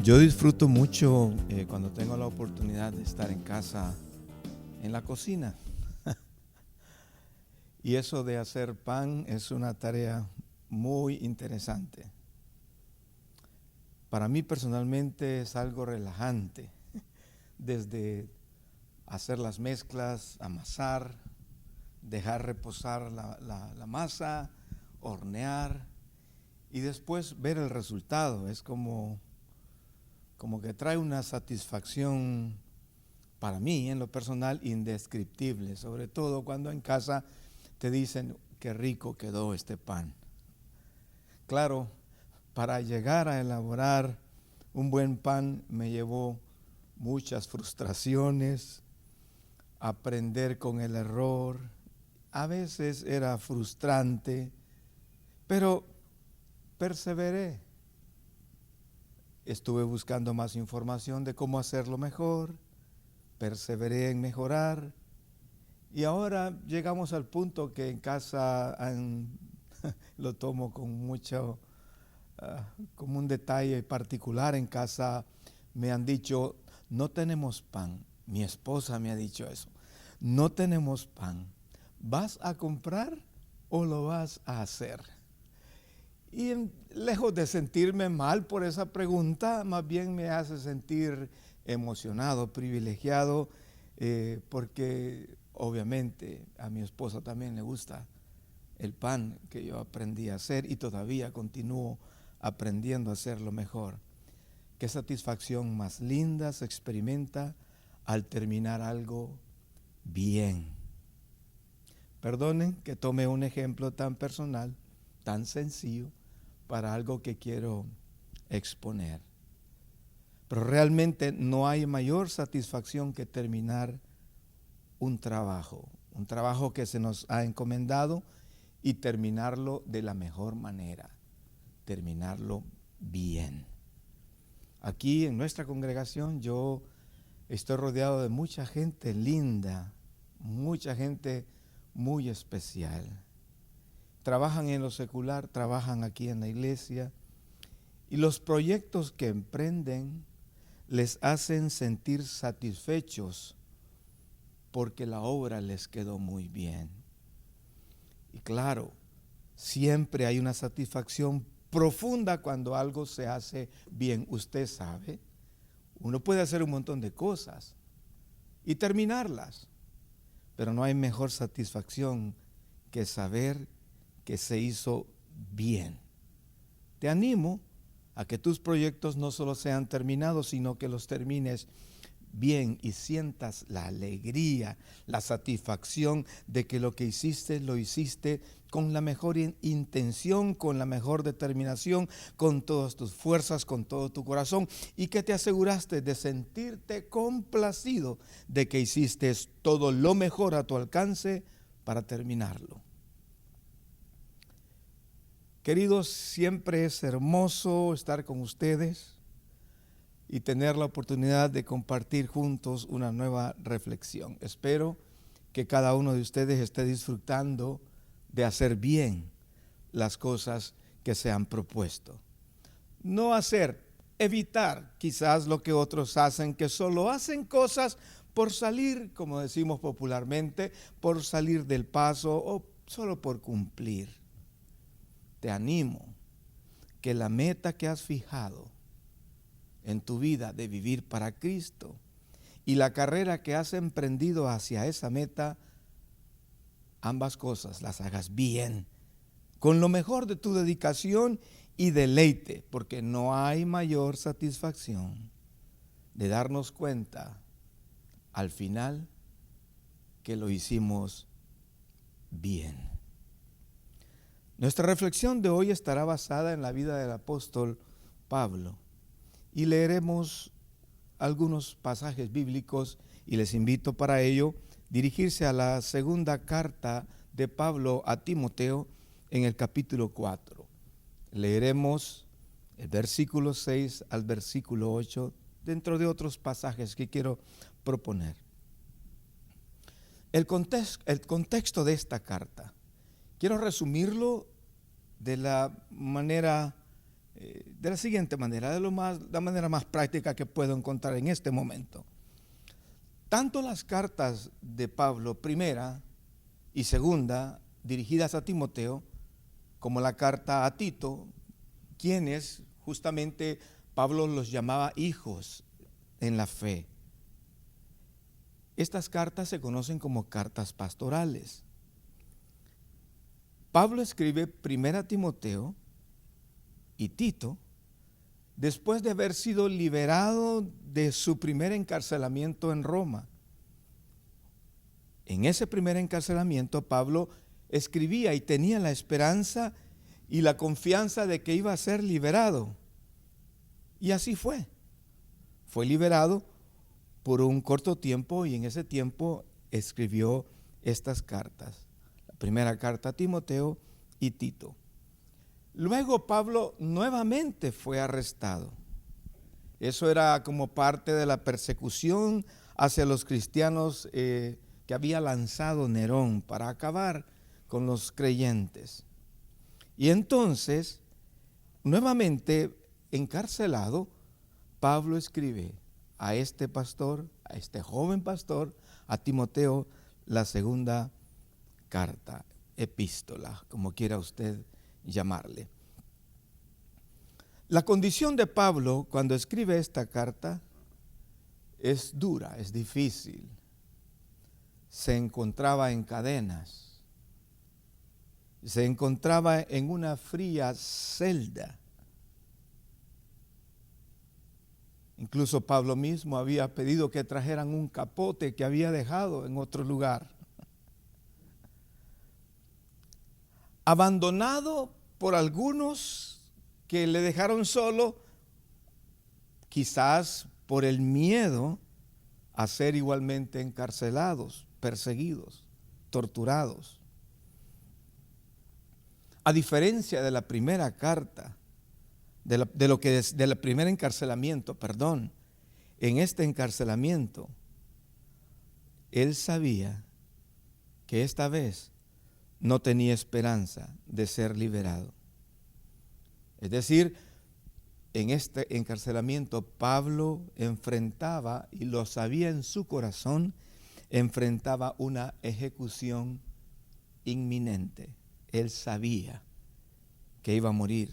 Yo disfruto mucho cuando tengo la oportunidad de estar en casa, en la cocina. Y eso de hacer pan es una tarea muy interesante. Para mí personalmente es algo relajante, desde hacer las mezclas, amasar, dejar reposar la masa, hornear y después ver el resultado. Es como que trae una satisfacción para mí en lo personal indescriptible, sobre todo cuando en casa te dicen qué rico quedó este pan. Claro, para llegar a elaborar un buen pan me llevó muchas frustraciones, aprender con el error. A veces era frustrante, pero perseveré. Estuve buscando más información de cómo hacerlo mejor, perseveré en mejorar y ahora llegamos al punto que en casa lo tomo con mucho, como un detalle particular. En casa me han dicho, no tenemos pan. Mi esposa me ha dicho eso, no tenemos pan. ¿Vas a comprar o lo vas a hacer? Y lejos de sentirme mal por esa pregunta, más bien me hace sentir emocionado, privilegiado, porque obviamente a mi esposa también le gusta el pan que yo aprendí a hacer y todavía continúo aprendiendo a hacerlo mejor. Qué satisfacción más linda se experimenta al terminar algo bien. Perdonen que tome un ejemplo tan personal, tan sencillo, para algo que quiero exponer. Pero realmente no hay mayor satisfacción que terminar un trabajo que se nos ha encomendado y terminarlo de la mejor manera, terminarlo bien. Aquí en nuestra congregación yo estoy rodeado de mucha gente linda, mucha gente muy especial. Trabajan en lo secular, trabajan aquí en la iglesia y los proyectos que emprenden les hacen sentir satisfechos porque la obra les quedó muy bien. Y claro, siempre hay una satisfacción profunda cuando algo se hace bien. Usted sabe, uno puede hacer un montón de cosas y terminarlas, pero no hay mejor satisfacción que saber que se hizo bien. Te animo a que tus proyectos no solo sean terminados, sino que los termines bien y sientas la alegría, la satisfacción de que lo que hiciste, lo hiciste con la mejor intención, con la mejor determinación, con todas tus fuerzas, con todo tu corazón, y que te aseguraste de sentirte complacido de que hiciste todo lo mejor a tu alcance para terminarlo. Queridos, siempre es hermoso estar con ustedes y tener la oportunidad de compartir juntos una nueva reflexión. Espero que cada uno de ustedes esté disfrutando de hacer bien las cosas que se han propuesto. No evitar quizás lo que otros hacen, que solo hacen cosas por salir, como decimos popularmente, por salir del paso o solo por cumplir. Te animo que la meta que has fijado en tu vida de vivir para Cristo y la carrera que has emprendido hacia esa meta, ambas cosas las hagas bien, con lo mejor de tu dedicación y deleite, porque no hay mayor satisfacción de darnos cuenta al final que lo hicimos bien. Nuestra reflexión de hoy estará basada en la vida del apóstol Pablo y leeremos algunos pasajes bíblicos y les invito para ello dirigirse a la segunda carta de Pablo a Timoteo en el capítulo 4. Leeremos el versículo 6 al versículo 8 dentro de otros pasajes que quiero proponer. El contexto de esta carta quiero resumirlo de la manera de la siguiente manera, la manera más práctica que puedo encontrar en este momento. Tanto las cartas de Pablo, primera y segunda, dirigidas a Timoteo, como la carta a Tito, quienes justamente Pablo los llamaba hijos en la fe. Estas cartas se conocen como cartas pastorales. Pablo escribe primera a Timoteo y Tito después de haber sido liberado de su primer encarcelamiento en Roma. En ese primer encarcelamiento Pablo escribía y tenía la esperanza y la confianza de que iba a ser liberado. Y así fue. Fue liberado por un corto tiempo y en ese tiempo escribió estas cartas. La primera carta a Timoteo y Tito. Luego Pablo nuevamente fue arrestado. Eso era como parte de la persecución hacia los cristianos que había lanzado Nerón para acabar con los creyentes. Y entonces, nuevamente encarcelado, Pablo escribe a este pastor, a este joven pastor, a Timoteo, la segunda carta, epístola, como quiera usted llamarle. La condición de Pablo cuando escribe esta carta es dura, es difícil. Se encontraba en cadenas, se encontraba en una fría celda. Incluso Pablo mismo había pedido que trajeran un capote que había dejado en otro lugar. Abandonado por algunos que le dejaron solo, quizás por el miedo a ser igualmente encarcelados, perseguidos, torturados. A diferencia de la primera carta, del primer encarcelamiento, en este encarcelamiento, él sabía que esta vez no tenía esperanza de ser liberado. Es decir, en este encarcelamiento Pablo enfrentaba, y lo sabía en su corazón, enfrentaba una ejecución inminente. Él sabía que iba a morir.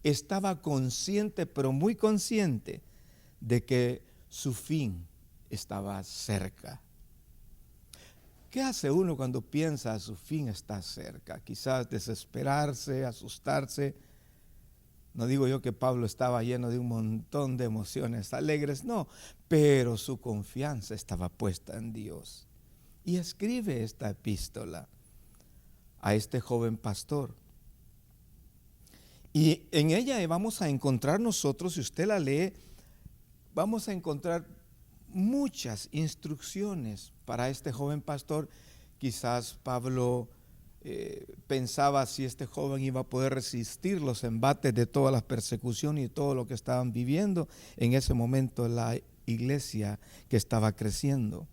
Estaba consciente, pero muy consciente, de que su fin estaba cerca. ¿Qué hace uno cuando piensa su fin está cerca? Quizás desesperarse, asustarse. No digo yo que Pablo estaba lleno de un montón de emociones alegres, no, pero su confianza estaba puesta en Dios. Y escribe esta epístola a este joven pastor. Y en ella vamos a encontrar nosotros, si usted la lee, vamos a encontrar muchas instrucciones para este joven pastor. Quizás Pablo pensaba si este joven iba a poder resistir los embates de todas las persecuciones y todo lo que estaban viviendo en ese momento la iglesia que estaba creciendo.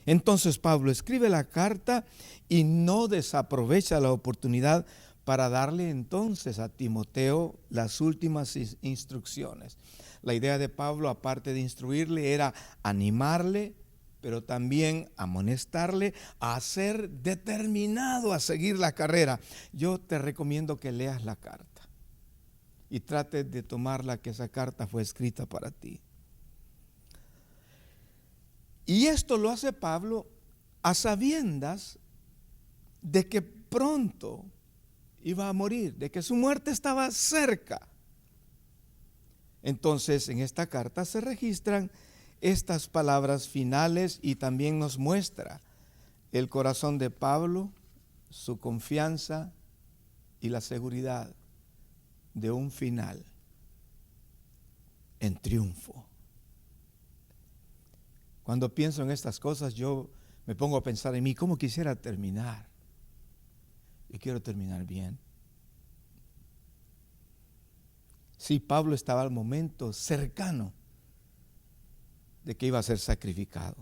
Entonces Pablo escribe la carta y no desaprovecha la oportunidad para darle entonces a Timoteo las últimas instrucciones. La idea de Pablo, aparte de instruirle, era animarle, pero también amonestarle a ser determinado a seguir la carrera. Yo te recomiendo que leas la carta y trates de tomarla, que esa carta fue escrita para ti. Y esto lo hace Pablo a sabiendas de que pronto iba a morir, de que su muerte estaba cerca. Entonces, en esta carta se registran estas palabras finales y también nos muestra el corazón de Pablo, su confianza y la seguridad de un final en triunfo. Cuando pienso en estas cosas, yo me pongo a pensar en mí, ¿cómo quisiera terminar? Yo quiero terminar bien. Sí, Pablo estaba al momento cercano de que iba a ser sacrificado.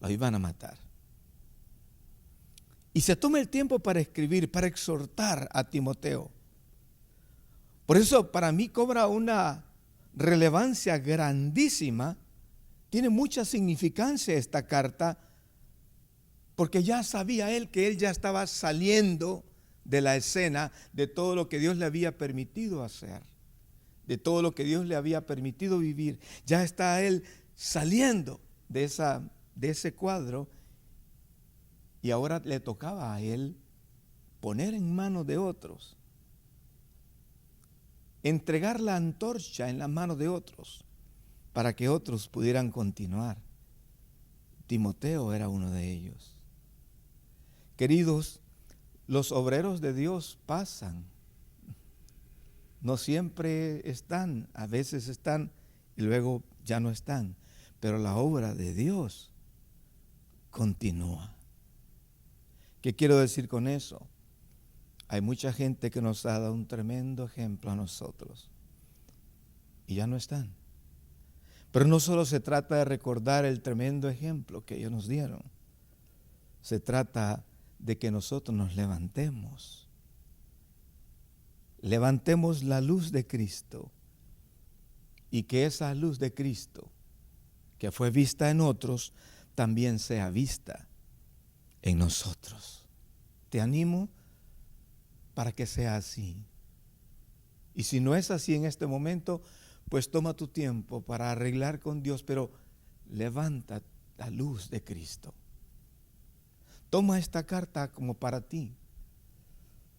Lo iban a matar. Y se toma el tiempo para escribir, para exhortar a Timoteo. Por eso para mí cobra una relevancia grandísima, tiene mucha significancia esta carta, porque ya sabía él que él ya estaba saliendo de la escena de todo lo que Dios le había permitido hacer, de todo lo que Dios le había permitido vivir. Ya está él saliendo de ese cuadro, y ahora le tocaba a él poner en manos de otros, entregar la antorcha en las manos de otros, para que otros pudieran continuar. Timoteo era uno de ellos. Queridos, los obreros de Dios pasan. No siempre están, a veces están y luego ya no están. Pero la obra de Dios continúa. ¿Qué quiero decir con eso? Hay mucha gente que nos ha dado un tremendo ejemplo a nosotros y ya no están. Pero no solo se trata de recordar el tremendo ejemplo que ellos nos dieron. Se trata de que nosotros nos levantemos. Levantemos la luz de Cristo, y que esa luz de Cristo, que fue vista en otros, también sea vista en nosotros. Te animo para que sea así. Y si no es así en este momento, pues toma tu tiempo para arreglar con Dios, pero levanta la luz de Cristo. Toma esta carta como para ti.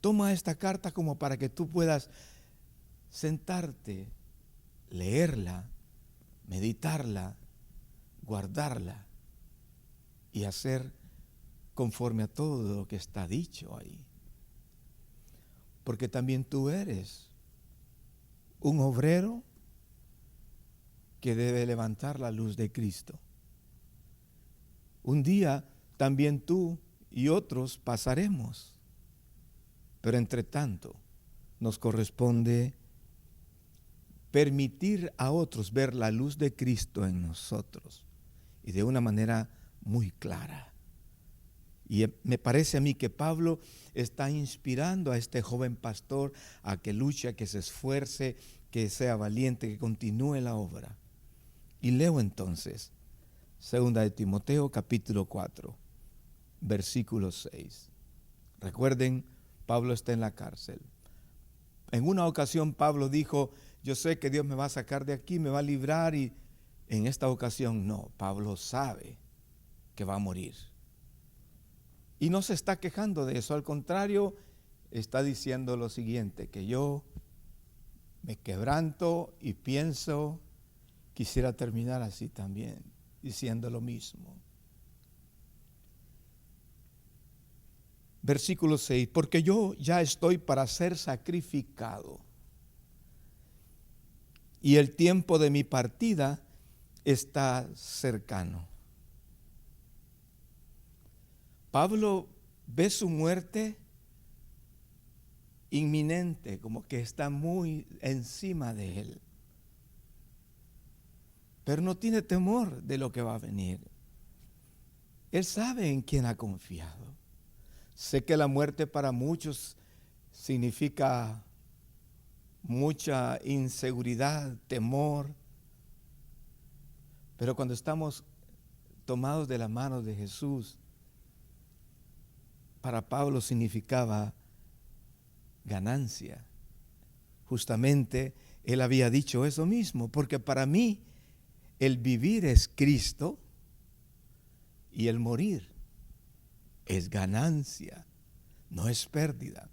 Toma esta carta como para que tú puedas sentarte, leerla, meditarla, guardarla y hacer conforme a todo lo que está dicho ahí. Porque también tú eres un obrero que debe levantar la luz de Cristo. Un día también tú y otros pasaremos, pero entre tanto nos corresponde permitir a otros ver la luz de Cristo en nosotros, y de una manera muy clara. Y me parece a mí que Pablo está inspirando a este joven pastor a que luche, a que se esfuerce, que sea valiente, que continúe la obra. Y leo entonces 2 de Timoteo capítulo 4, versículo 6. Recuerden, Pablo está en la cárcel. En una ocasión Pablo dijo: yo sé que Dios me va a sacar de aquí, me va a librar, y en esta ocasión no, Pablo sabe que va a morir. Y no se está quejando de eso, al contrario, está diciendo lo siguiente: que yo me quebranto y pienso, quisiera terminar así también, diciendo lo mismo. Versículo 6, porque yo ya estoy para ser sacrificado, y el tiempo de mi partida está cercano. Pablo ve su muerte inminente, como que está muy encima de él. Pero no tiene temor de lo que va a venir. Él sabe en quién ha confiado. Sé que la muerte para muchos significa mucha inseguridad, temor. Pero cuando estamos tomados de la mano de Jesús, para Pablo significaba ganancia. Justamente él había dicho eso mismo, porque para mí el vivir es Cristo y el morir es ganancia, no es pérdida.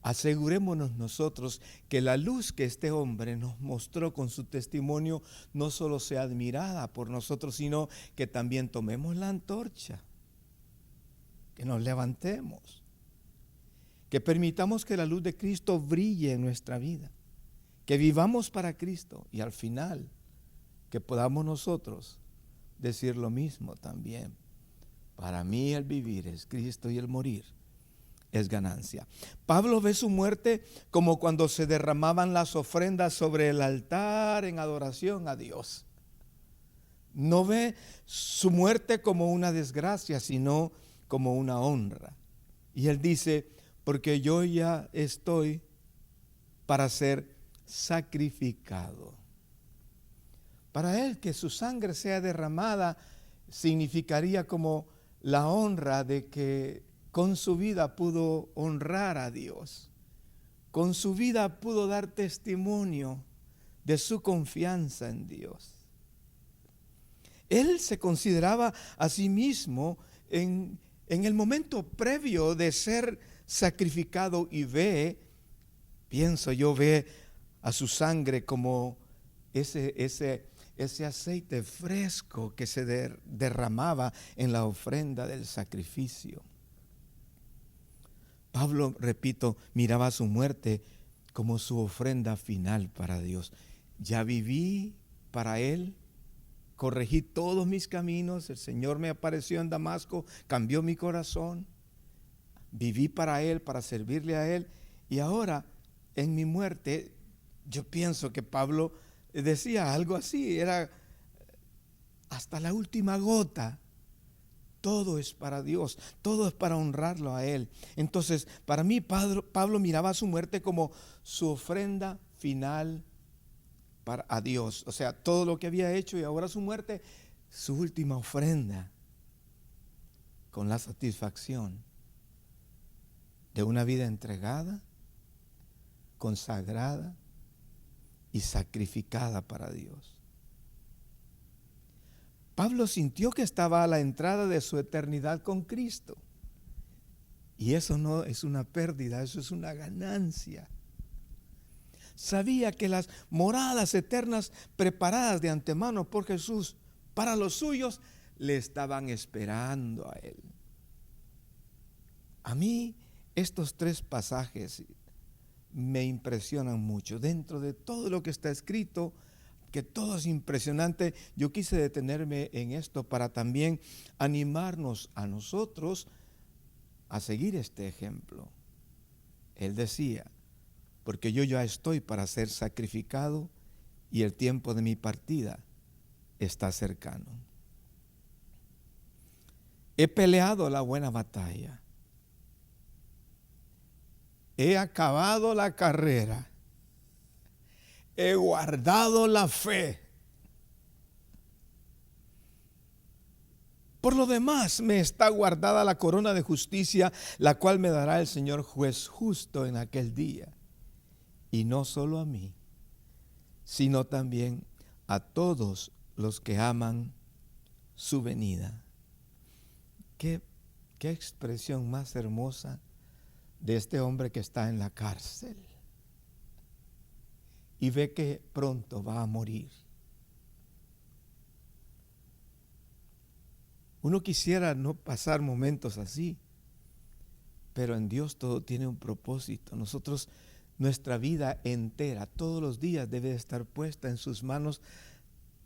Asegurémonos nosotros que la luz que este hombre nos mostró con su testimonio no solo sea admirada por nosotros, sino que también tomemos la antorcha, que nos levantemos, que permitamos que la luz de Cristo brille en nuestra vida, que vivamos para Cristo, y al final que podamos nosotros decir lo mismo también: para mí el vivir es Cristo y el morir es ganancia. Pablo ve su muerte como cuando se derramaban las ofrendas sobre el altar en adoración a Dios. No ve su muerte como una desgracia, sino como una honra. Y él dice: porque yo ya estoy para ser sacrificado. Para él que su sangre sea derramada significaría como la honra de que con su vida pudo honrar a Dios. Con su vida pudo dar testimonio de su confianza en Dios. Él se consideraba a sí mismo en el momento previo de ser sacrificado y ve a su sangre como ese aceite fresco que se derramaba en la ofrenda del sacrificio. Pablo, repito, miraba su muerte como su ofrenda final para Dios. Ya viví para Él, corregí todos mis caminos, el Señor me apareció en Damasco, cambió mi corazón, viví para Él, para servirle a Él, y ahora en mi muerte, yo pienso que Pablo decía algo así, era hasta la última gota. Todo es para Dios, todo es para honrarlo a Él. Entonces, para mí, Pablo miraba su muerte como su ofrenda final a Dios. O sea, todo lo que había hecho y ahora su muerte, su última ofrenda, con la satisfacción de una vida entregada, consagrada y sacrificada para Dios. Pablo sintió que estaba a la entrada de su eternidad con Cristo. Y eso no es una pérdida, eso es una ganancia. Sabía que las moradas eternas preparadas de antemano por Jesús para los suyos le estaban esperando a Él. A mí estos 3 pasajes me impresionan mucho. Dentro de todo lo que está escrito, que todo es impresionante, yo quise detenerme en esto para también animarnos a nosotros a seguir este ejemplo. Él decía, porque yo ya estoy para ser sacrificado y el tiempo de mi partida está cercano. He peleado la buena batalla. He acabado la carrera. He guardado la fe. Por lo demás, me está guardada la corona de justicia, la cual me dará el Señor juez justo en aquel día. Y no solo a mí, sino también a todos los que aman su venida. Qué expresión más hermosa de este hombre que está en la cárcel y ve que pronto va a morir. Uno quisiera no pasar momentos así, pero en Dios todo tiene un propósito. Nuestra vida entera, todos los días debe estar puesta en sus manos.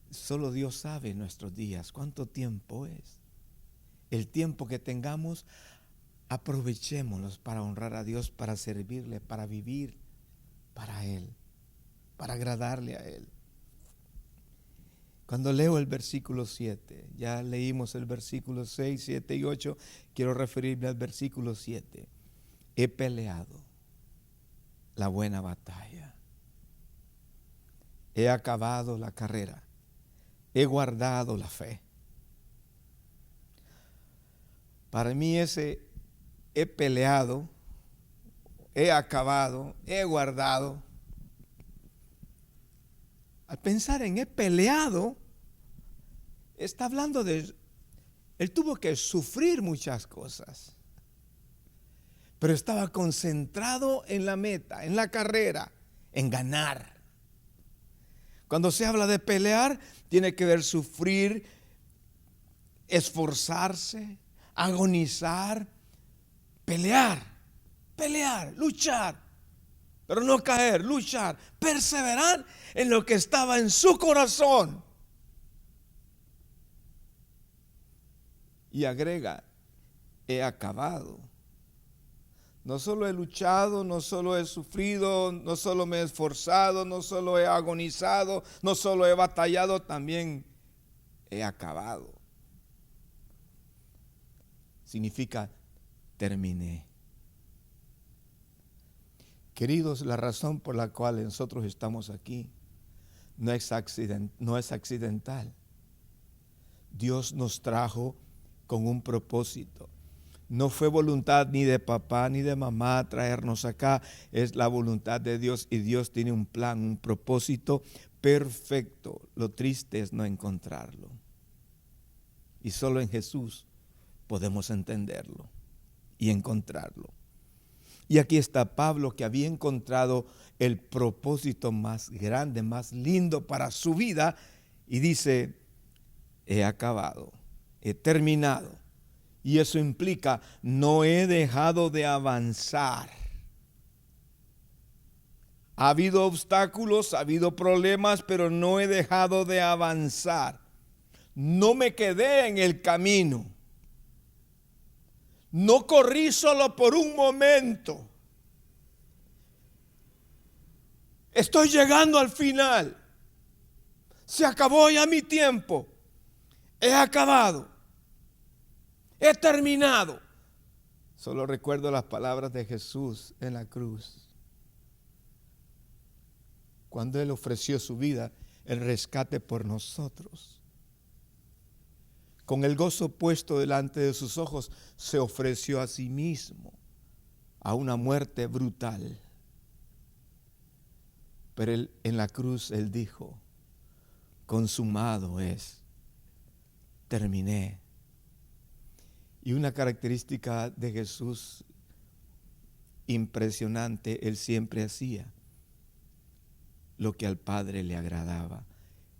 Solo Dios sabe nuestros días, cuánto tiempo es. El tiempo que tengamos, aprovechémoslos para honrar a Dios, para servirle, para vivir para Él, para agradarle a Él. Cuando leo el versículo 7, ya leímos el versículo 6, 7 y 8, quiero referirme al versículo 7. He peleado la buena batalla. He acabado la carrera. He guardado la fe. Para mí ese he peleado, he acabado, he guardado. Al pensar en he peleado, está hablando de, él tuvo que sufrir muchas cosas, pero estaba concentrado en la meta, en la carrera, en ganar. Cuando se habla de pelear, tiene que ver sufrir, esforzarse, agonizar, pelear, luchar, pero no caer, luchar, perseverar en lo que estaba en su corazón. Y agrega, he acabado. No solo he luchado, no solo he sufrido, no solo me he esforzado, no solo he agonizado, no solo he batallado, también he acabado. Significa terminé. Queridos, la razón por la cual nosotros estamos aquí no es accidental. Dios nos trajo con un propósito. No fue voluntad ni de papá ni de mamá traernos acá. Es la voluntad de Dios, y Dios tiene un plan, un propósito perfecto. Lo triste es no encontrarlo. Y solo en Jesús podemos entenderlo y encontrarlo. Y aquí está Pablo, que había encontrado el propósito más grande, más lindo para su vida, y dice: he acabado, he terminado. Y eso implica: no he dejado de avanzar. Ha habido obstáculos, ha habido problemas, pero no he dejado de avanzar. No me quedé en el camino. No corrí solo por un momento. Estoy llegando al final. Se acabó ya mi tiempo. He acabado. He terminado. Solo recuerdo las palabras de Jesús en la cruz, cuando Él ofreció su vida, el rescate por nosotros. Con el gozo puesto delante de sus ojos, se ofreció a sí mismo a una muerte brutal. Pero en la cruz Él dijo: consumado es, terminé. Y una característica de Jesús impresionante: Él siempre hacía lo que al Padre le agradaba.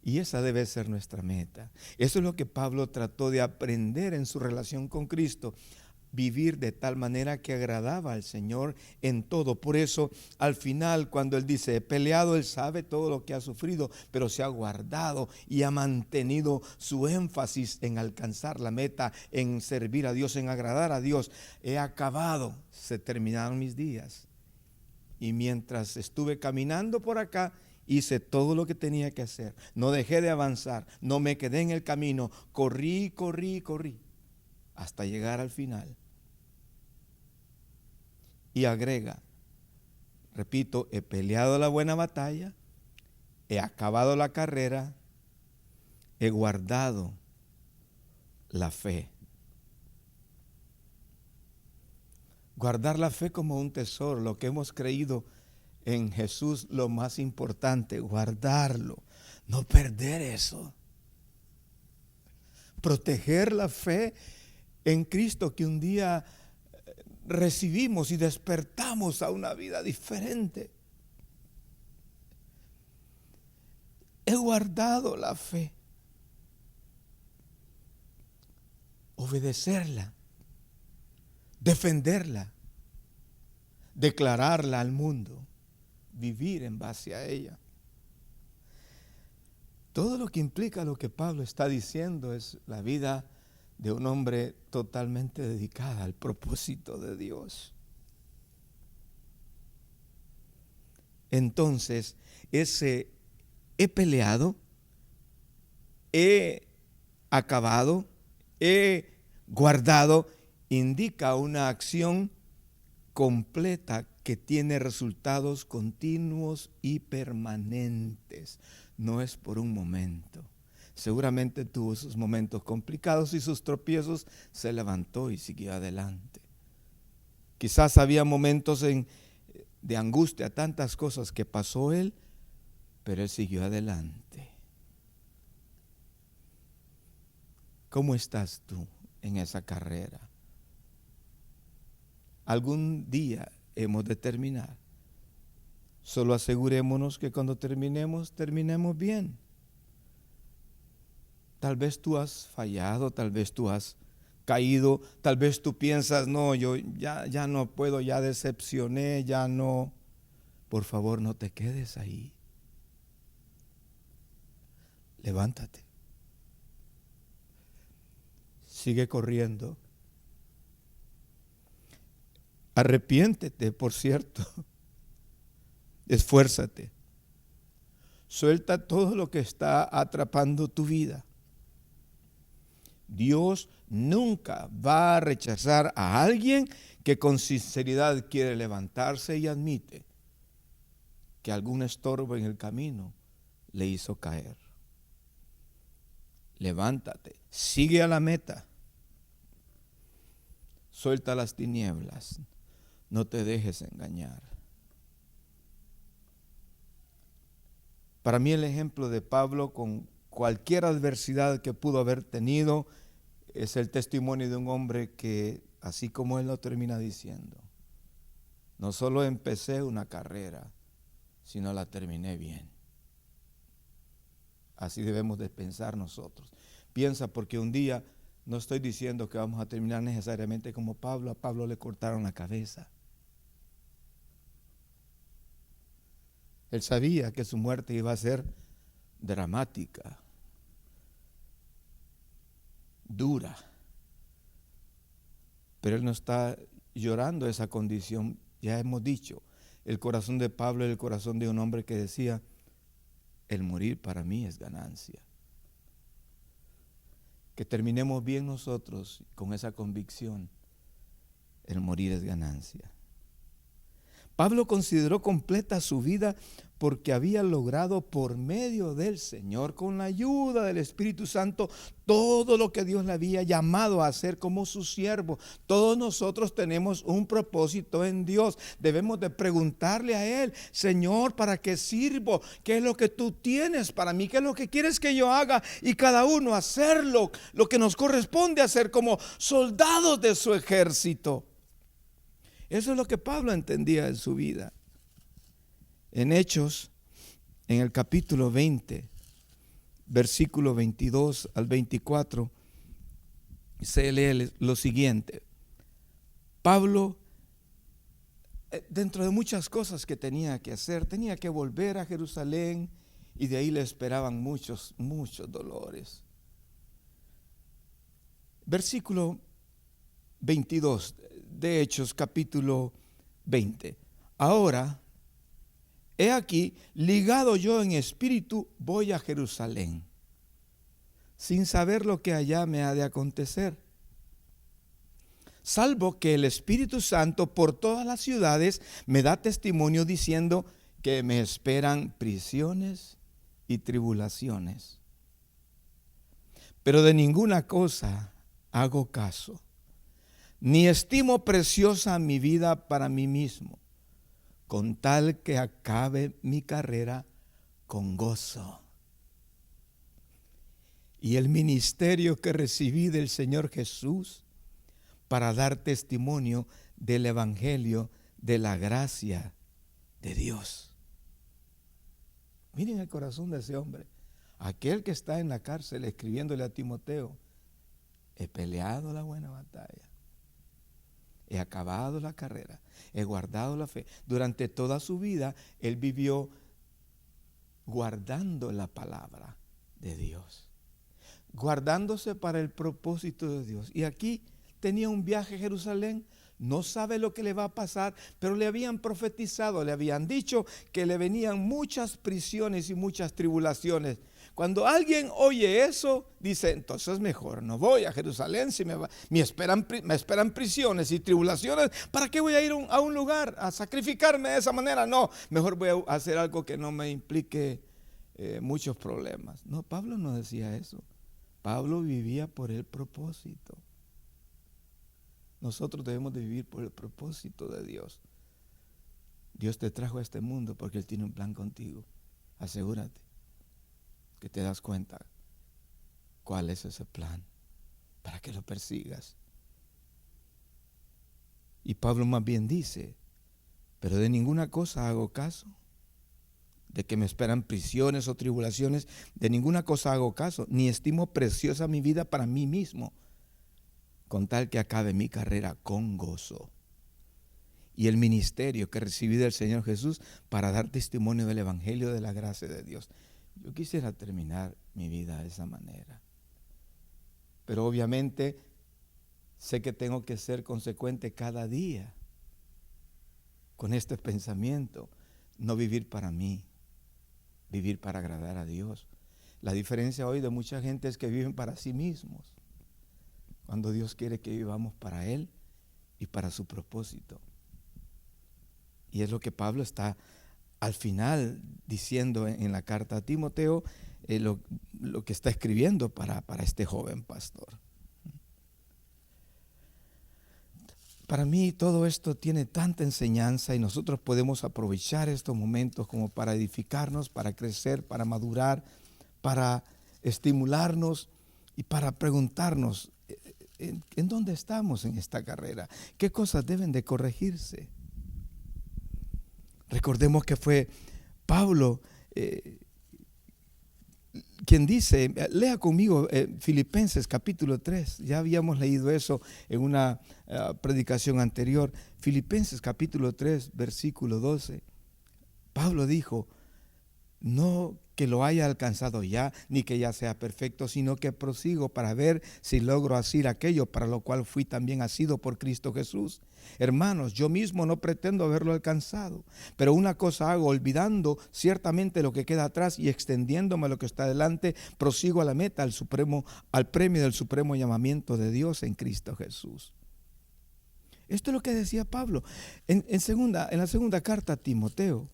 Y esa debe ser nuestra meta. Eso es lo que Pablo trató de aprender en su relación con Cristo. Vivir de tal manera que agradaba al Señor en todo. Por eso, al final, cuando Él dice: he peleado, Él sabe todo lo que ha sufrido, pero se ha guardado y ha mantenido su énfasis en alcanzar la meta, en servir a Dios, en agradar a Dios. He acabado, se terminaron mis días. Y mientras estuve caminando por acá, hice todo lo que tenía que hacer. No dejé de avanzar, no me quedé en el camino. Corrí hasta llegar al final. Y agrega, repito: he peleado la buena batalla, he acabado la carrera, he guardado la fe. Guardar la fe como un tesoro, lo que hemos creído en Jesús, lo más importante, guardarlo, no perder eso. Proteger la fe en Cristo, que un día recibimos y despertamos a una vida diferente. He guardado la fe. Obedecerla, defenderla, declararla al mundo, vivir en base a ella. Todo lo que implica lo que Pablo está diciendo es la vida de un hombre totalmente dedicado al propósito de Dios. Entonces, ese he peleado, he acabado, he guardado, indica una acción completa que tiene resultados continuos y permanentes. No es por un momento. Seguramente tuvo sus momentos complicados y sus tropiezos, se levantó y siguió adelante. Quizás había momentos de angustia, tantas cosas que pasó él, pero él siguió adelante. ¿Cómo estás tú en esa carrera? Algún día hemos de terminar. Solo asegurémonos que cuando terminemos bien. Tal vez tú has fallado, tal vez tú has caído, tal vez tú piensas: no, yo ya no puedo, ya decepcioné, ya no. Por favor, no te quedes ahí. Levántate. Sigue corriendo. Arrepiéntete, por cierto. Esfuérzate. Suelta todo lo que está atrapando tu vida. Dios nunca va a rechazar a alguien que con sinceridad quiere levantarse y admite: que algún estorbo en el camino le hizo caer. Levántate, sigue a la meta. Suelta las tinieblas, no te dejes engañar. Para mí el ejemplo de Pablo con cualquier adversidad que pudo haber tenido es el testimonio de un hombre que, así como él lo termina diciendo, no solo empecé una carrera, sino la terminé bien. Así debemos de pensar nosotros. Piensa, porque un día, no estoy diciendo que vamos a terminar necesariamente como Pablo. A Pablo le cortaron la cabeza. Él sabía que su muerte iba a ser dramática, dura. Pero él no está llorando esa condición. Ya hemos dicho, el corazón de Pablo es el corazón de un hombre que decía, el morir para mí es ganancia. Que terminemos bien nosotros con esa convicción, el morir es ganancia. Pablo consideró completa su vida porque había logrado por medio del Señor, con la ayuda del Espíritu Santo, todo lo que Dios le había llamado a hacer como su siervo. Todos nosotros tenemos un propósito en Dios. Debemos de preguntarle a Él, Señor, ¿para qué sirvo? ¿Qué es lo que tú tienes para mí? ¿Qué es lo que quieres que yo haga? Y cada uno hacerlo, lo que nos corresponde hacer como soldados de su ejército. Eso es lo que Pablo entendía en su vida. En Hechos, en el capítulo 20, versículo 22 al 24, se lee lo siguiente. Pablo, dentro de muchas cosas que tenía que hacer, tenía que volver a Jerusalén y de ahí le esperaban muchos dolores. Versículo 22 de Hechos, capítulo 20. Ahora, he aquí, ligado yo en espíritu, voy a Jerusalén, sin saber lo que allá me ha de acontecer, salvo que el Espíritu Santo por todas las ciudades me da testimonio diciendo que me esperan prisiones y tribulaciones. Pero de ninguna cosa hago caso, ni estimo preciosa mi vida para mí mismo, con tal que acabe mi carrera con gozo y el ministerio que recibí del Señor Jesús para dar testimonio del evangelio de la gracia de Dios. Miren el corazón de ese hombre, aquel que está en la cárcel escribiéndole a Timoteo: he peleado la buena batalla, he acabado la carrera, he guardado la fe. Durante toda su vida, él vivió guardando la palabra de Dios, guardándose para el propósito de Dios. Y aquí tenía un viaje a Jerusalén, no sabe lo que le va a pasar, pero le habían profetizado, le habían dicho que le venían muchas prisiones y muchas tribulaciones. Cuando alguien oye eso, dice, entonces mejor no voy a Jerusalén, si me esperan prisiones y tribulaciones, ¿para qué voy a ir a un lugar a sacrificarme de esa manera? No, mejor voy a hacer algo que no me implique muchos problemas. No, Pablo no decía eso. Pablo vivía por el propósito. Nosotros debemos de vivir por el propósito de Dios. Dios te trajo a este mundo porque Él tiene un plan contigo. Asegúrate que te das cuenta cuál es ese plan, para que lo persigas. Y Pablo más bien dice, pero de ninguna cosa hago caso, de que me esperan prisiones o tribulaciones, de ninguna cosa hago caso, ni estimo preciosa mi vida para mí mismo, con tal que acabe mi carrera con gozo y el ministerio que recibí del Señor Jesús para dar testimonio del evangelio de la gracia de Dios. Yo quisiera terminar mi vida de esa manera, pero obviamente sé que tengo que ser consecuente cada día con este pensamiento, no vivir para mí, vivir para agradar a Dios. La diferencia hoy de mucha gente es que viven para sí mismos, cuando Dios quiere que vivamos para Él y para su propósito. Y es lo que Pablo está al final diciendo en la carta a Timoteo lo que está escribiendo para este joven pastor. Para mí todo esto tiene tanta enseñanza y nosotros podemos aprovechar estos momentos como para edificarnos, para crecer, para madurar, para estimularnos y para preguntarnos en dónde estamos en esta carrera, qué cosas deben de corregirse. Recordemos que fue Pablo quien dice, lea conmigo Filipenses capítulo 3, ya habíamos leído eso en una predicación anterior. Filipenses capítulo 3, versículo 12. Pablo dijo, no que lo haya alcanzado ya, ni que ya sea perfecto, sino que prosigo para ver si logro hacer aquello para lo cual fui también asido por Cristo Jesús. Hermanos, yo mismo no pretendo haberlo alcanzado, pero una cosa hago, olvidando ciertamente lo que queda atrás y extendiéndome a lo que está delante, prosigo a la meta, al premio del supremo llamamiento de Dios en Cristo Jesús. Esto es lo que decía Pablo en la segunda carta a Timoteo,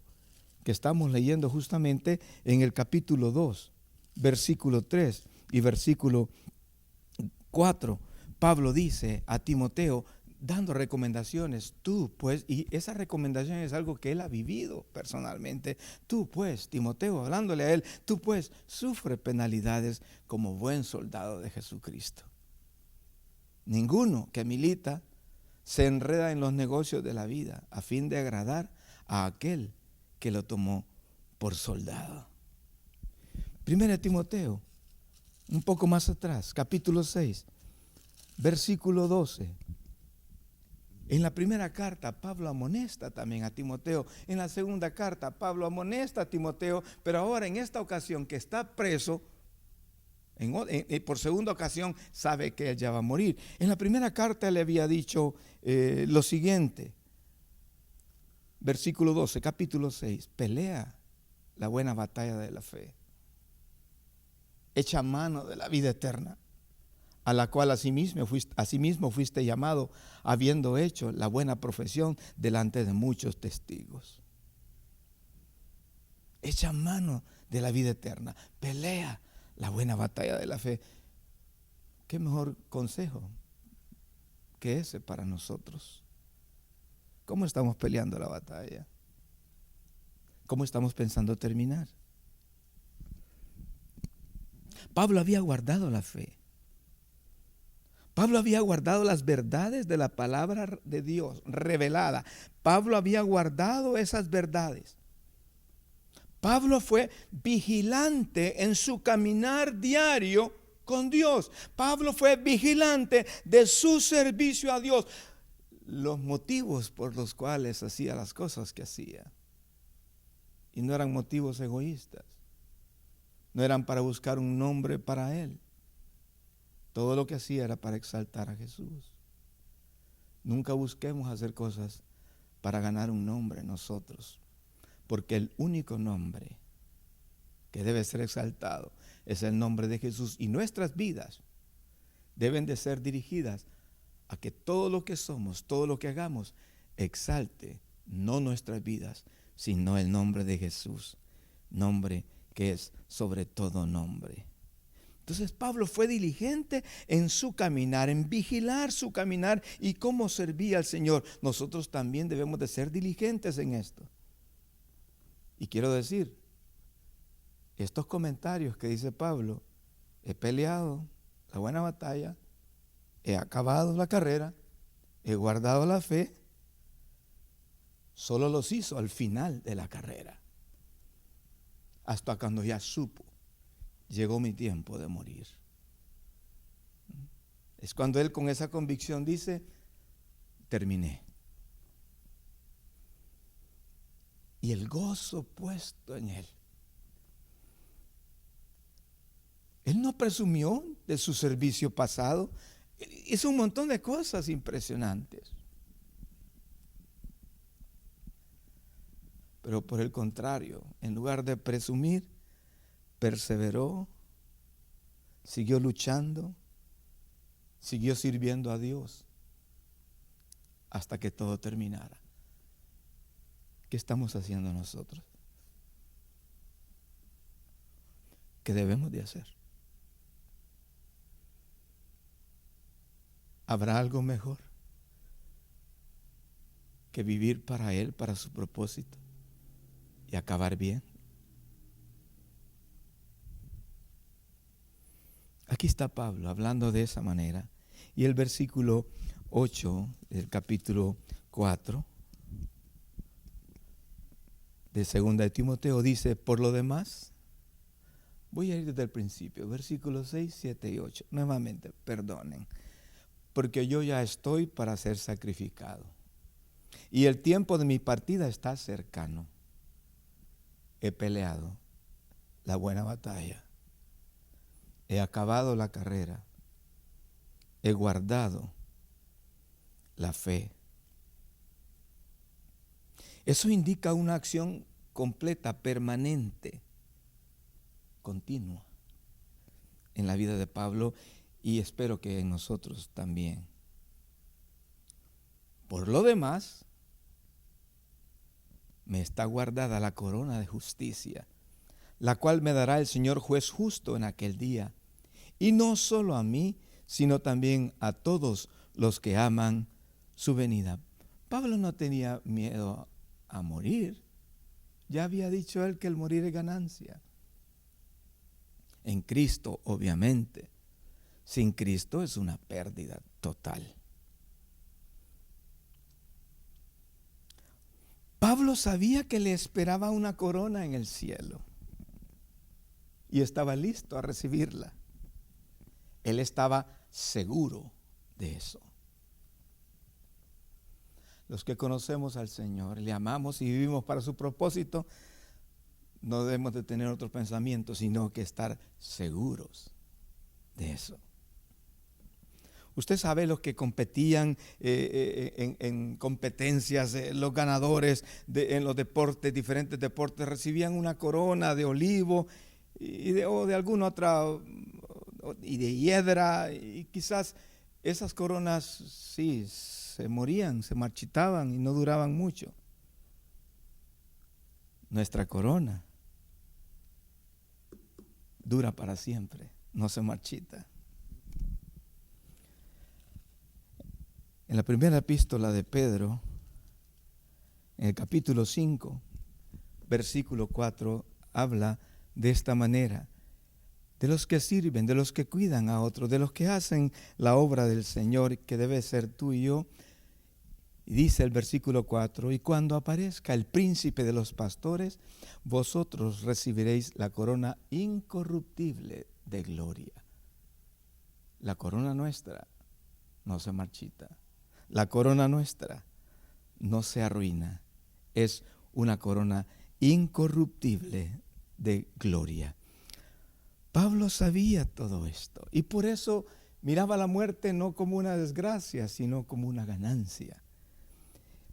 que estamos leyendo justamente en el capítulo 2, versículo 3 y versículo 4. Pablo dice a Timoteo, dando recomendaciones, tú pues, y esa recomendación es algo que él ha vivido personalmente, tú pues, Timoteo, hablándole a él, tú pues, sufre penalidades como buen soldado de Jesucristo. Ninguno que milita se enreda en los negocios de la vida a fin de agradar a aquel que lo tomó por soldado. Primera Timoteo, un poco más atrás, capítulo 6, versículo 12. En la primera carta Pablo amonesta también a Timoteo. En la segunda carta Pablo amonesta a Timoteo, pero ahora en esta ocasión que está preso, por segunda ocasión sabe que él ya va a morir. En la primera carta le había dicho lo siguiente. Versículo 12, capítulo 6, pelea la buena batalla de la fe. Echa mano de la vida eterna, a la cual asimismo fuiste llamado, habiendo hecho la buena profesión delante de muchos testigos. Echa mano de la vida eterna, pelea la buena batalla de la fe. ¿Qué mejor consejo que ese para nosotros? ¿Cómo estamos peleando la batalla? ¿Cómo estamos pensando terminar? Pablo había guardado la fe. Pablo había guardado las verdades de la palabra de Dios revelada. Pablo había guardado esas verdades. Pablo fue vigilante en su caminar diario con Dios. Pablo fue vigilante de su servicio a Dios. Los motivos por los cuales hacía las cosas que hacía. Y no eran motivos egoístas. No eran para buscar un nombre para él. Todo lo que hacía era para exaltar a Jesús. Nunca busquemos hacer cosas para ganar un nombre nosotros. Porque el único nombre que debe ser exaltado es el nombre de Jesús. Y nuestras vidas deben de ser dirigidas a que todo lo que somos, todo lo que hagamos, exalte no nuestras vidas, sino el nombre de Jesús, nombre que es sobre todo nombre. Entonces Pablo fue diligente en su caminar, en vigilar su caminar y cómo servía al Señor. Nosotros también debemos de ser diligentes en esto. Y quiero decir, estos comentarios que dice Pablo, he peleado la buena batalla, he acabado la carrera, he guardado la fe, solo los hizo al final de la carrera. Hasta cuando ya supo, llegó mi tiempo de morir. Es cuando él con esa convicción dice, terminé. Y el gozo puesto en él. Él no presumió de su servicio pasado. Hizo un montón de cosas impresionantes. Pero por el contrario, en lugar de presumir, perseveró, siguió luchando, siguió sirviendo a Dios hasta que todo terminara. ¿Qué estamos haciendo nosotros? que debemos de hacer. ¿Habrá algo mejor que vivir para Él, para su propósito y acabar bien? Aquí está Pablo hablando de esa manera. Y el versículo 8 del capítulo 4 de 2 de Timoteo dice: por lo demás, voy a ir desde el principio, versículos 6, 7 y 8. Nuevamente, perdonen, porque yo ya estoy para ser sacrificado, y el tiempo de mi partida está cercano. He peleado la buena batalla, he acabado la carrera, he guardado la fe. Eso indica una acción completa, permanente, continua en la vida de Pablo, y espero que en nosotros también. Por lo demás, me está guardada la corona de justicia, la cual me dará el Señor juez justo en aquel día, y no solo a mí, sino también a todos los que aman su venida. Pablo no tenía miedo a morir. Ya había dicho él que el morir es ganancia. En Cristo, obviamente. Sin Cristo es una pérdida total. Pablo sabía que le esperaba una corona en el cielo y estaba listo a recibirla. Él estaba seguro de eso. Los que conocemos al Señor, le amamos y vivimos para su propósito, no debemos de tener otro pensamiento, sino que estar seguros de eso. Usted sabe los que competían en competencias, los ganadores en los deportes, diferentes deportes, recibían una corona de olivo o de alguna otra, y de hiedra, y quizás esas coronas sí se morían, se marchitaban y no duraban mucho. Nuestra corona dura para siempre, no se marchita. En la primera epístola de Pedro, en el capítulo 5, versículo 4, habla de esta manera: de los que sirven, de los que cuidan a otros, de los que hacen la obra del Señor, que debe ser tú y yo. Y dice el versículo 4: y cuando aparezca el príncipe de los pastores, vosotros recibiréis la corona incorruptible de gloria. La corona nuestra no se marchita. La corona nuestra no se arruina. Es una corona incorruptible de gloria. Pablo sabía todo esto y por eso miraba la muerte no como una desgracia, sino como una ganancia.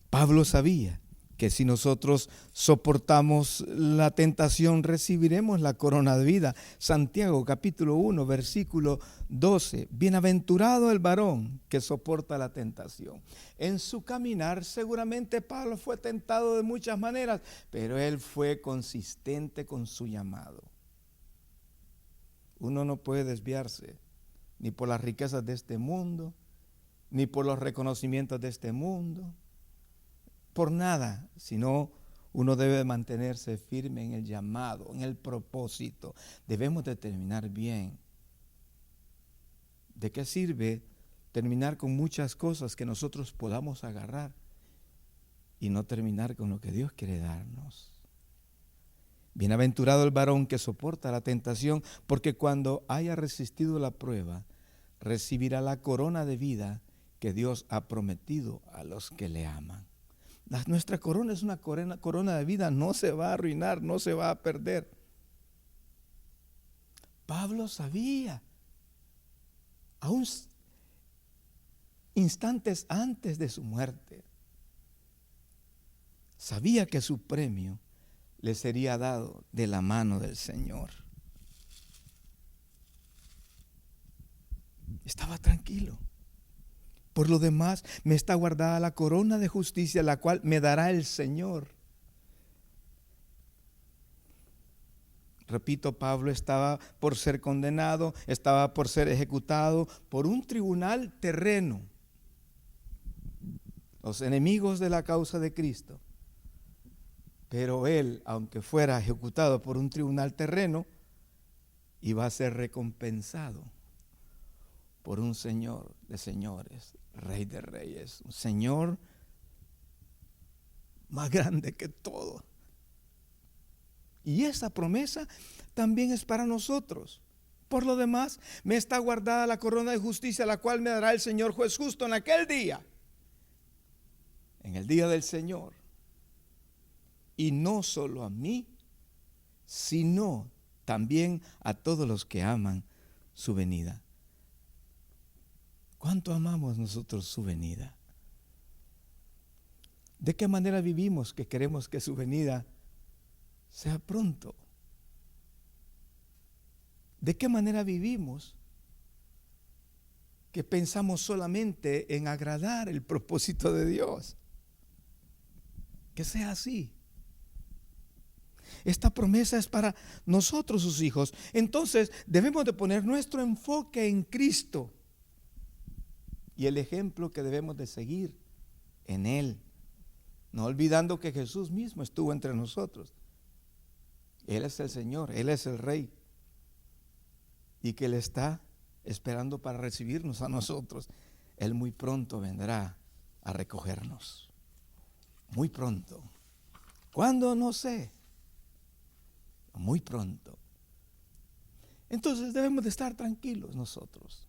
Pablo sabía que si nosotros soportamos la tentación, recibiremos la corona de vida. Santiago capítulo 1, versículo 12. Bienaventurado el varón que soporta la tentación. En su caminar seguramente Pablo fue tentado de muchas maneras, pero él fue consistente con su llamado. Uno no puede desviarse ni por las riquezas de este mundo, ni por los reconocimientos de este mundo, por nada, sino uno debe mantenerse firme en el llamado, en el propósito. Debemos de terminar bien. ¿De qué sirve terminar con muchas cosas que nosotros podamos agarrar y no terminar con lo que Dios quiere darnos? Bienaventurado el varón que soporta la tentación, porque cuando haya resistido la prueba, recibirá la corona de vida que Dios ha prometido a los que le aman. Nuestra corona es una corona de vida, no se va a arruinar, no se va a perder. Pablo sabía, aún instantes antes de su muerte, sabía que su premio le sería dado de la mano del Señor. Estaba tranquilo. Por lo demás, me está guardada la corona de justicia, la cual me dará el Señor. Repito, Pablo estaba por ser condenado, estaba por ser ejecutado por un tribunal terreno. Los enemigos de la causa de Cristo. Pero él, aunque fuera ejecutado por un tribunal terreno, iba a ser recompensado por un Señor de señores, Rey de reyes, un Señor más grande que todo. Y esa promesa también es para nosotros. Por lo demás, me está guardada la corona de justicia, la cual me dará el Señor juez justo en aquel día, en el día del Señor. Y no solo a mí, sino también a todos los que aman su venida. ¿Cuánto amamos nosotros su venida? ¿De qué manera vivimos que queremos que su venida sea pronto? ¿De qué manera vivimos que pensamos solamente en agradar el propósito de Dios? Que sea así. Esta promesa es para nosotros, sus hijos. Entonces debemos de poner nuestro enfoque en Cristo y el ejemplo que debemos de seguir en Él, no olvidando que Jesús mismo estuvo entre nosotros. Él es el Señor, Él es el Rey, y que Él está esperando para recibirnos a nosotros. Él muy pronto vendrá a recogernos, muy pronto. ¿Cuándo? No sé. Muy pronto. Entonces debemos de estar tranquilos nosotros.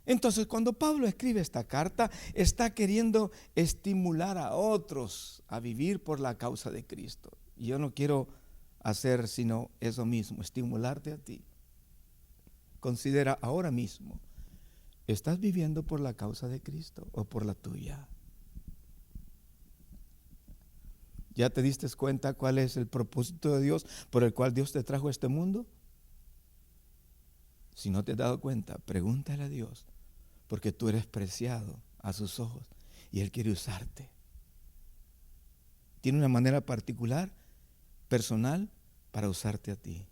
Entonces, cuando Pablo escribe esta carta, está queriendo estimular a otros a vivir por la causa de Cristo. Y yo no quiero hacer sino eso mismo, estimularte a ti. Considera ahora mismo, ¿estás viviendo por la causa de Cristo o por la tuya? ¿Ya te diste cuenta cuál es el propósito de Dios por el cual Dios te trajo a este mundo? Si no te has dado cuenta, pregúntale a Dios, porque tú eres preciado a sus ojos y Él quiere usarte. Tiene una manera particular, personal, para usarte a ti.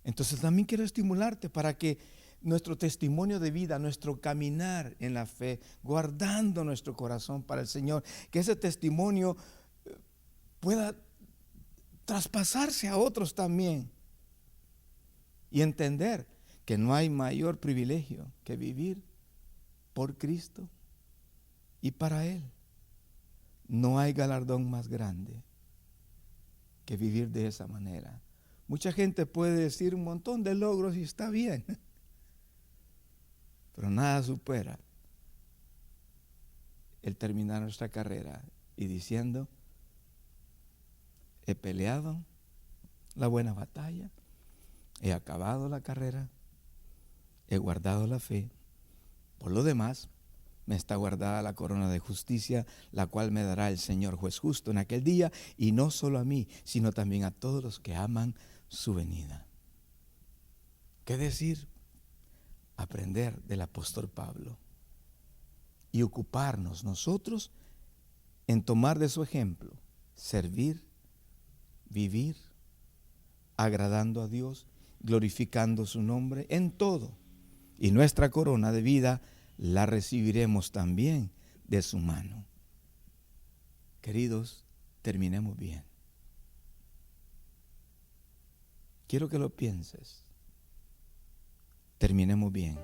Entonces también quiero estimularte para que nuestro testimonio de vida, nuestro caminar en la fe, guardando nuestro corazón para el Señor, que ese testimonio pueda traspasarse a otros también y entender que no hay mayor privilegio que vivir por Cristo y para Él. No hay galardón más grande que vivir de esa manera. Mucha gente puede decir un montón de logros y está bien, pero nada supera el terminar nuestra carrera y diciendo: he peleado la buena batalla, he acabado la carrera, he guardado la fe. Por lo demás, me está guardada la corona de justicia, la cual me dará el Señor juez justo en aquel día, y no solo a mí, sino también a todos los que aman su venida. ¿Qué decir? Aprender del apóstol Pablo y ocuparnos nosotros en tomar de su ejemplo, servir, vivir, agradando a Dios, glorificando su nombre en todo. Y nuestra corona de vida la recibiremos también de su mano. Queridos, terminemos bien. Quiero que lo pienses. Terminemos bien.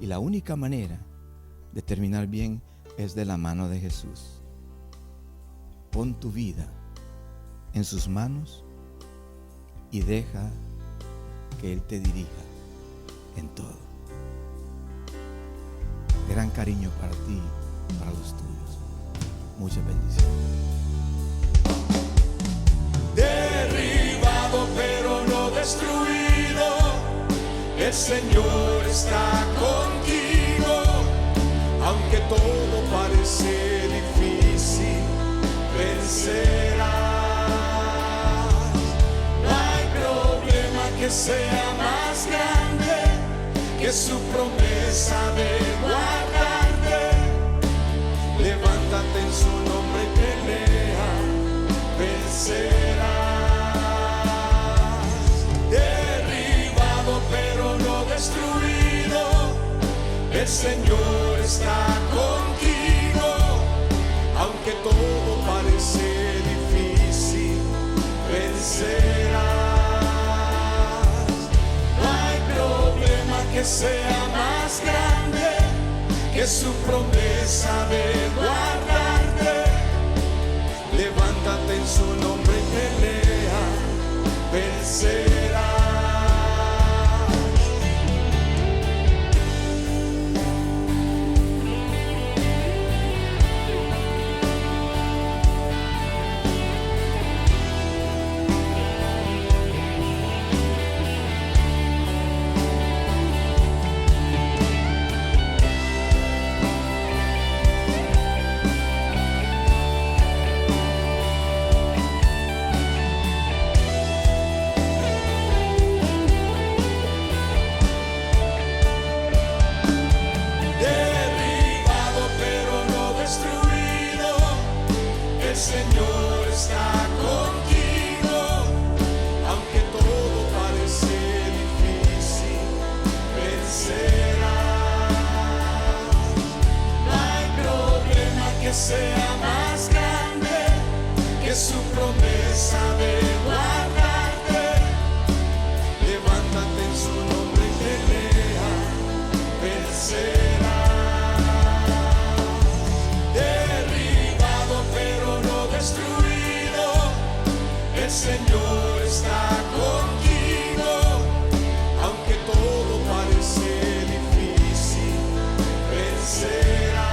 Y la única manera de terminar bien es de la mano de Jesús. Pon tu vida en sus manos y deja que Él te dirija en todo. Gran cariño para ti y para los tuyos. Muchas bendiciones. Derribado pero no destruido, el Señor está contigo. Aunque todo parece difícil, vencerás. No hay problema que sea más grande que su promesa de guardarte. Levántate en su nombre y pelea, vencerás. Señor está contigo, aunque todo parece difícil, vencerás. No hay problema que sea más grande que su promesa de guardarte. Levántate en su nombre y pelea, vencerás. El Señor está contigo, aunque todo parece difícil, vencerás. No hay problema que sea más grande que su promesa de guardarte. Levántate en su nombre y pelea, vencerás. El Señor está contigo, aunque todo parece difícil, vencerás.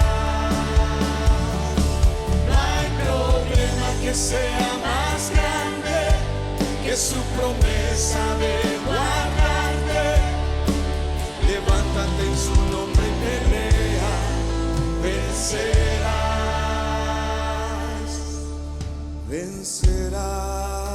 No hay problema que sea más grande que su promesa de guardarte. Levántate en su nombre y pelea, vencerás, vencerás.